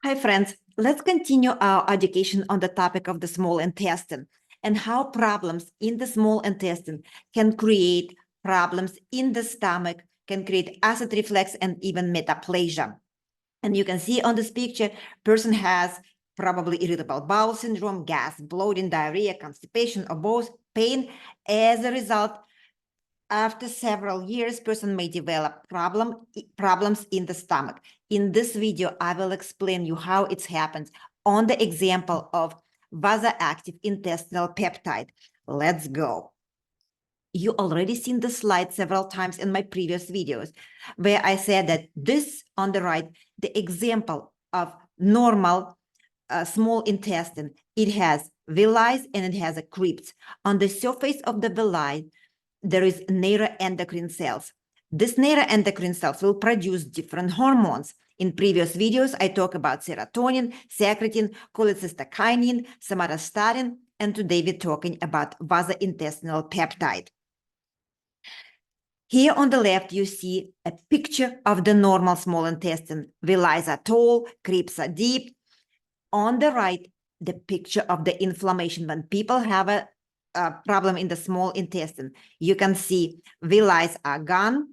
Hi, friends. Let's continue our education on the topic of the small intestine and how problems in the small intestine can create problems in the stomach, can create acid reflux and even metaplasia. And you can see on this picture, person has probably irritable bowel syndrome, gas, bloating, diarrhea, constipation, or both, pain. As a result, after several years, person may develop problems in the stomach. In this video, I will explain you how it happens on the example of vasoactive intestinal peptide. Let's go. You already seen the slide several times in my previous videos, where I said that this on the right, the example of normal small intestine, it has villi and it has a crypts. On the surface of the villi, there is neuroendocrine cells. These neuroendocrine cells will produce different hormones. In previous videos, I talk about serotonin, secretin, cholecystokinin, somatostatin, and today we're talking about vasointestinal peptide. Here on the left, you see a picture of the normal small intestine. Villi are tall, crypts are deep. On the right, the picture of the inflammation. When people have a problem in the small intestine, you can see villi are gone,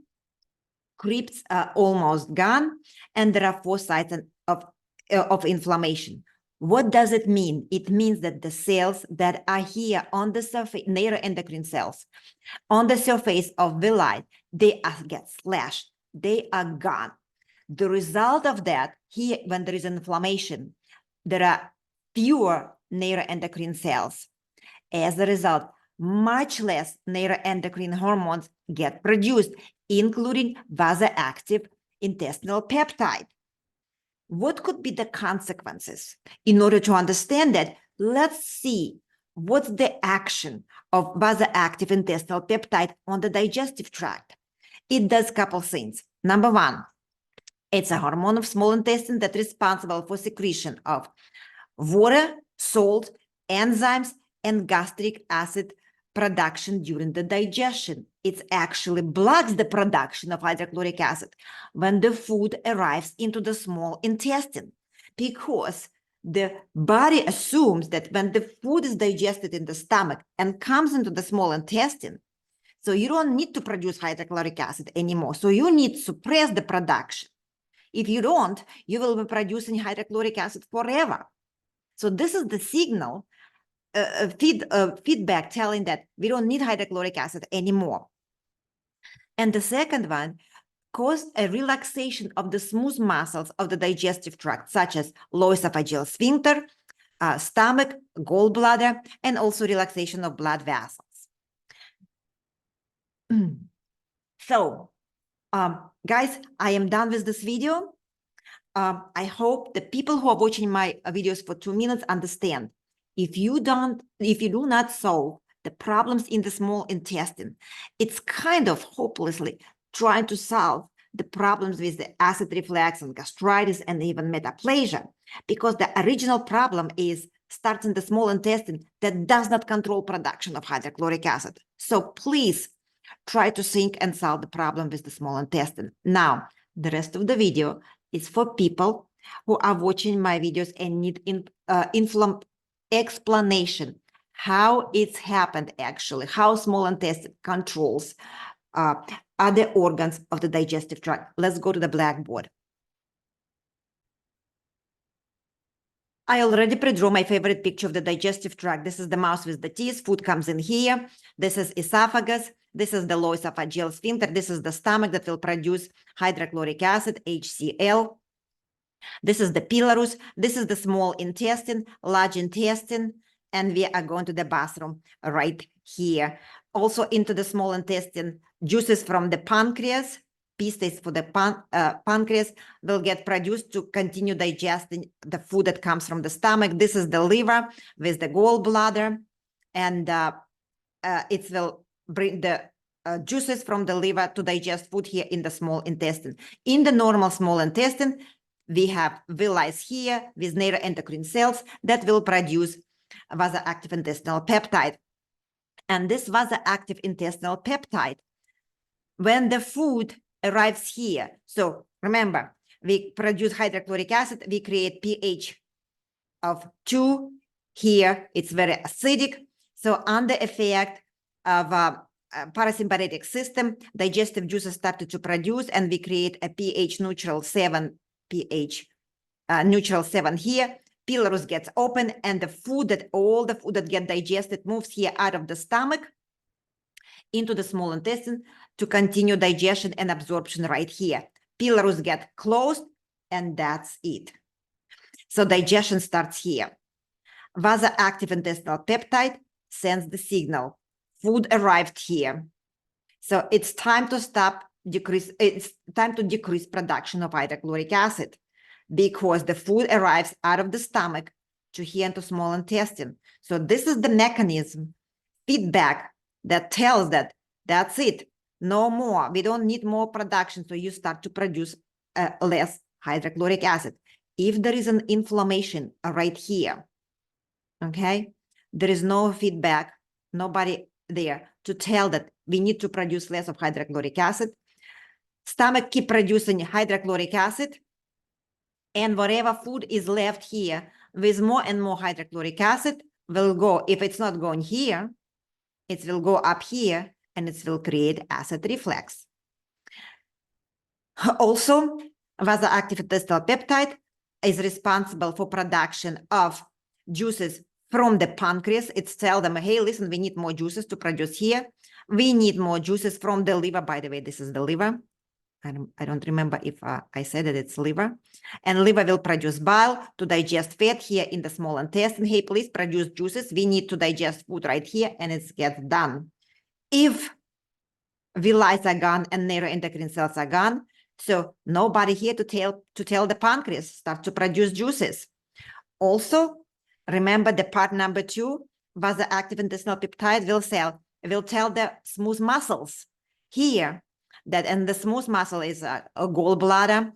crypts are almost gone, and there are 4 sites of inflammation. What does it mean? It means that the cells that are here on the surface, neuroendocrine cells, on the surface of villi, they get slashed, they are gone. The result of that, here, when there is inflammation, there are fewer neuroendocrine cells. As a result, much less neuroendocrine hormones get produced, including vasoactive intestinal peptide. What could be the consequences? In order to understand that, let's see what's the action of vasoactive intestinal peptide on the digestive tract. It does a couple things. Number one, it's a hormone of small intestine that's responsible for secretion of water, salt, enzymes, and gastric acid production during the digestion. It actually blocks the production of hydrochloric acid when the food arrives into the small intestine, because the body assumes that when the food is digested in the stomach and comes into the small intestine, so you don't need to produce hydrochloric acid anymore. So you need to suppress the production. If you don't, you will be producing hydrochloric acid forever. So this is the signal, feedback telling that we don't need hydrochloric acid anymore. And the second one caused a relaxation of the smooth muscles of the digestive tract, such as lower esophageal sphincter, stomach, gallbladder, and also relaxation of blood vessels. So, guys, I am done with this video. I hope the people who are watching my videos for 2 minutes understand. If you do not solve the problems in the small intestine, it's kind of hopelessly trying to solve the problems with the acid reflux and gastritis and even metaplasia, because the original problem starts in the small intestine that does not control production of hydrochloric acid. So please try to think and solve the problem with the small intestine. Now, the rest of the video is for people who are watching my videos and need explanation how it's happened actually, how small intestine controls other organs of the digestive tract. Let's go to the blackboard. I already pre-drew my favorite picture of the digestive tract. This is the mouth with the teeth. Food comes in here. This is esophagus. This is the lower esophageal sphincter. This is the stomach that will produce hydrochloric acid, HCl. This is the pylorus. This is the small intestine, large intestine, and we are going to the bathroom right here. Also into the small intestine, juices from the pancreas, pistes for the pancreas will get produced to continue digesting the food that comes from the stomach. This is the liver with the gallbladder, and it will bring the juices from the liver to digest food here in the small intestine. In the normal small intestine, we have villi here with neuroendocrine cells that will produce vasoactive intestinal peptide. And this vasoactive intestinal peptide, when the food arrives here, so remember, we produce hydrochloric acid, we create pH of 2. Here, it's very acidic. So under effect of parasympathetic system, digestive juices started to produce, and we create a pH neutral 7, pH neutral 7 here. Pylorus gets open, and all the food that get digested moves here out of the stomach into the small intestine to continue digestion and absorption right here. Pylorus get closed, and that's it. So digestion starts here. Vasoactive intestinal peptide sends the signal. Food arrived here. So it's time to decrease production of hydrochloric acid, because the food arrives out of the stomach to here into small intestine. So this is the mechanism, feedback, that tells that that's it, no more. We don't need more production. So you start to produce less hydrochloric acid. If there is an inflammation right here, okay, there is no feedback, nobody there to tell that we need to produce less of hydrochloric acid. Stomach keep producing hydrochloric acid, and whatever food is left here with more and more hydrochloric acid will go, if it's not going here, it will go up here, and it will create acid reflux. Also, vasoactive intestinal peptide is responsible for production of juices from the pancreas. It's tell them, hey, listen, we need more juices to produce here. We need more juices from the liver. By the way, this is the liver. I don't remember if I said that it's liver. And liver will produce bile to digest fat here in the small intestine. Hey, please produce juices. We need to digest food right here, and it gets done. If villi are gone and neuroendocrine cells are gone, so nobody here to tell the pancreas start to produce juices. Also, remember the part number 2, vasoactive intestinal peptide will tell the smooth muscles here that, and the smooth muscle is a gallbladder,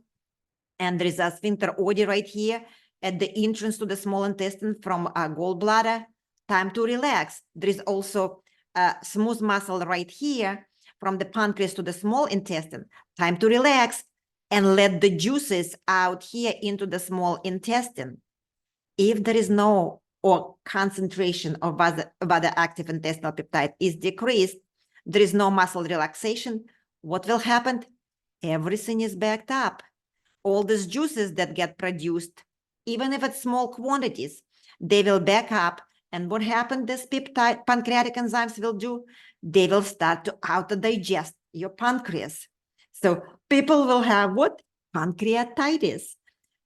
and there is a sphincter odi right here at the entrance to the small intestine from a gallbladder. Time to relax. There is also a smooth muscle right here from the pancreas to the small intestine. Time to relax and let the juices out here into the small intestine. If there is no, or concentration of vasoactive intestinal peptide is decreased, there is no muscle relaxation, what will happen? Everything is backed up. All these juices that get produced, even if it's small quantities, they will back up. And what happened? This peptide, pancreatic enzymes will do? They will start to auto-digest your pancreas. So people will have what? Pancreatitis.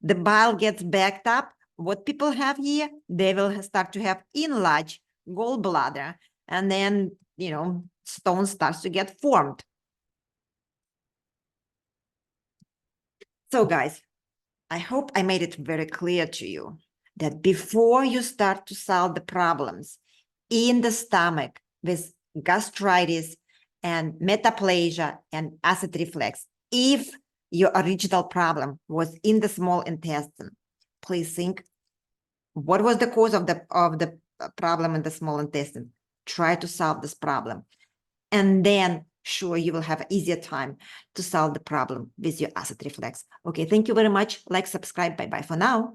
The bile gets backed up. What people have here? They will start to have enlarged gallbladder. And then, stone starts to get formed. So guys, I hope I made it very clear to you that before you start to solve the problems in the stomach with gastritis and metaplasia and acid reflux, if your original problem was in the small intestine, please think, what was the cause of the problem in the small intestine? Try to solve this problem. And then sure, you will have an easier time to solve the problem with your acid reflux. Okay, thank you very much. Like, subscribe. Bye-bye for now.